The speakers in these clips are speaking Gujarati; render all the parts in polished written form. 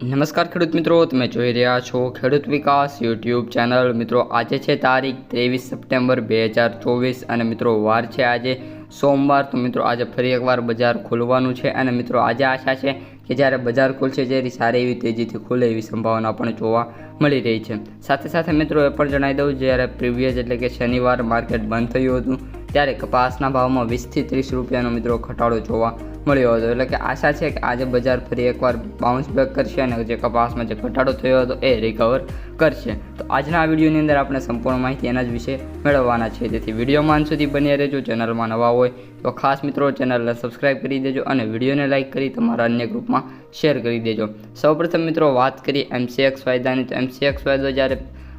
નમસ્કાર ખેડૂત મિત્રો, તમે જોઈ રહ્યા છો ખેડૂત વિકાસ યુટ્યુબ ચેનલ। મિત્રો આજે છે તારીખ 23 સપ્ટેમ્બર 2024 અને મિત્રો વાર છે આજે સોમવાર। તો મિત્રો આજે ફરી એકવાર બજાર ખુલવાનું છે અને મિત્રો આજે આશા છે કે જ્યારે બજાર ખુલશે જ્યારે સારી એવી તેજીથી ખુલે એવી સંભાવના પણ જોવા મળી રહી છે। સાથે સાથે મિત્રો એ પણ જણાવી દઉં, જ્યારે પ્રીવિયસ એટલે કે શનિવાર માર્કેટ બંધ થયું હતું ત્યારે કપાસના ભાવમાં 20 થી 30 રૂપિયાનો મિત્રો ઘટાડો જોવા મળ્યો હતો। એટલે કે આશા છે કે આજે બજાર ફરી એકવાર બાઉન્સ બેક કરશે અને જે કપાસમાં જે ઘટાડો થયો હતો એ રિકવર કરશે। તો આજના આ વિડીયોની અંદર આપણે સંપૂર્ણ માહિતી એના જ વિશે મેળવવાના છે, જેથી વિડીયોમાં અંત સુધી બન્યા રહેજો। ચેનલમાં નવા હોય તો ખાસ મિત્રો ચેનલને સબસ્ક્રાઈબ કરી દેજો અને વિડીયોને લાઇક કરી તમારા અન્ય ગ્રુપમાં શેર કરી દેજો। સૌપ્રથમ મિત્રો વાત કરીએ MCX વાયદાની, તો MCX વાયદો જ્યારે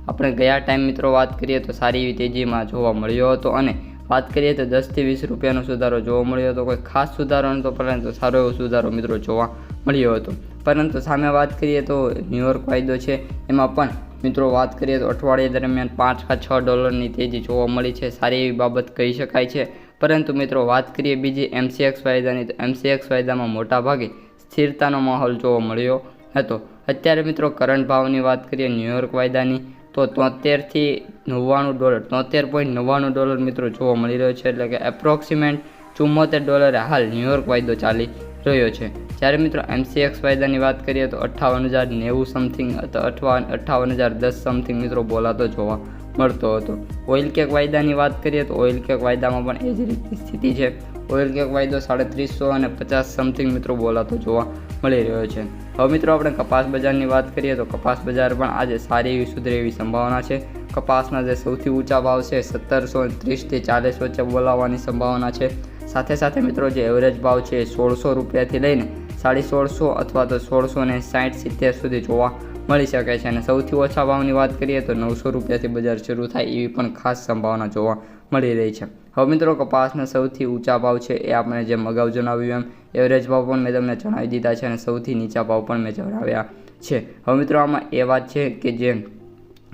આપણે ગયા ટાઈમ મિત્રો વાત કરીએ તો સારી એવી તેજીમાં જોવા મળ્યો હતો અને વાત કરીએ તો 10 થી 20 રૂપિયાનો સુધારો જોવા મળ્યો હતો। કોઈ ખાસ સુધારો નહોતો, પરંતુ સારો એવો સુધારો મિત્રો જોવા મળ્યો હતો। પરંતુ સામે વાત કરીએ તો ન્યૂયોર્ક વાયદો છે એમાં પણ મિત્રો વાત કરીએ તો અઠવાડિયા દરમિયાન 5 કે 6 ડોલરની તેજી જોવા મળી છે, સારી એવી બાબત કહી શકાય છે। પરંતુ મિત્રો વાત કરીએ બીજી MCX વાયદાની, તો MCX વાયદામાં મોટા ભાગે સ્થિરતાનો માહોલ જોવા મળ્યો હતો। અત્યારે મિત્રો કરંટ ભાવની વાત કરીએ ન્યૂયોર્ક વાયદાની તો 73 થી 99 ડોલર, 73.99 ડોલર મિત્રો જોવા મળી રહ્યો છે। એટલે કે એપ્રોક્સિમેટ 74 ડોલરે હાલ ન્યૂયોર્ક વાયદો ચાલી રહ્યો છે। જ્યારે મિત્રો MCX વાયદાની વાત કરીએ તો 58,090 સમથિંગ અથવા 58,010 સમથિંગ મિત્રો બોલાતો જોવા મળતો હતો। ઓઇલ કેક વાયદાની વાત કરીએ તો ઓઇલ કેક વાયદામાં પણ એ જ રીતની સ્થિતિ છે। ઓઇલ કેક વાયદો 350 સમથિંગ મિત્રો બોલાતો જોવા મળી રહ્યો છે। હવે મિત્રો આપણે કપાસ બજારની વાત કરીએ તો કપાસ બજાર પણ આજે સારી એવી સુધરે એવી સંભાવના છે। કપાસના જે સૌથી ઊંચા ભાવ છે 1730 થી 40 વચ્ચે બોલાવવાની સંભાવના છે। સાથે સાથે મિત્રો જે એવરેજ ભાવ છે 1600 રૂપિયાથી લઈને 1650 અથવા તો 1660-70 સુધી જોવા મળી શકે છે અને સૌથી ઓછા ભાવની વાત કરીએ તો 900 રૂપિયાથી બજાર શરૂ થાય એવી પણ ખાસ સંભાવના જોવા મળી રહી છે। હવે મિત્રો કપાસના સૌથી ઊંચા ભાવ છે એ આપણે જેમ અગાઉ જણાવ્યું એમ એવરેજ ભાવ પણ મેં તમને જણાવી દીધા છે અને સૌથી નીચા ભાવ પણ મેં જણાવ્યા છે। હવે મિત્રો આમાં એ વાત છે કે જે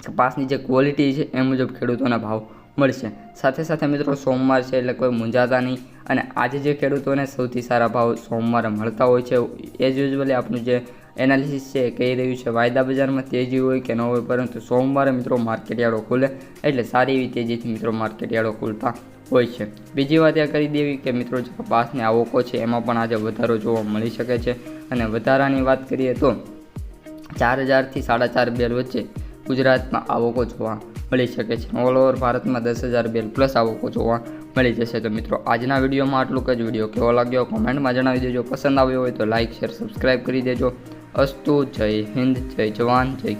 કપાસની જે ક્વોલિટી છે એ મુજબ ખેડૂતોના ભાવ મળશે। સાથે સાથે મિત્રો સોમવાર છે એટલે કોઈ મૂંઝાતા નહીં અને આજે જે ખેડૂતોને સૌથી સારા ભાવ સોમવારે મળતા હોય છે એઝ યુઝ્યુઅલી આપણું જે એનાલિસિસ છે એ કહી રહ્યું છે વાયદા બજારમાં તેજી હોય કે ન હોય, પરંતુ સોમવારે મિત્રો માર્કેટયાર્ડો ખુલે એટલે સારી એવી તેજીથી મિત્રો માર્કેટયાર્ડો ખુલતા હોય છે। બીજી વાત એ કરી દેવી કે મિત્રો જે કપાસની આવકો છે એમાં પણ આજે વધારો જોવા મળી શકે છે અને વધારાની વાત કરીએ તો 4,000 થી 4.5 બેલ વચ્ચે ગુજરાતમાં આવકો જોવા મળી શકે છે। ઓલ ઓવર ભારતમાં 10,000 બેલ પ્લસ આવકો જોવા મળી જશે। તો મિત્રો આજના વિડીયોમાં આટલું જ। વિડીયો કેવો લાગ્યો કોમેન્ટમાં જણાવી દેજો, પસંદ આવ્યો હોય તો લાઇક શેર સબસ્ક્રાઈબ કરી દેજો। અસ્તુ, જય હિન્દ, જય જવાન, જય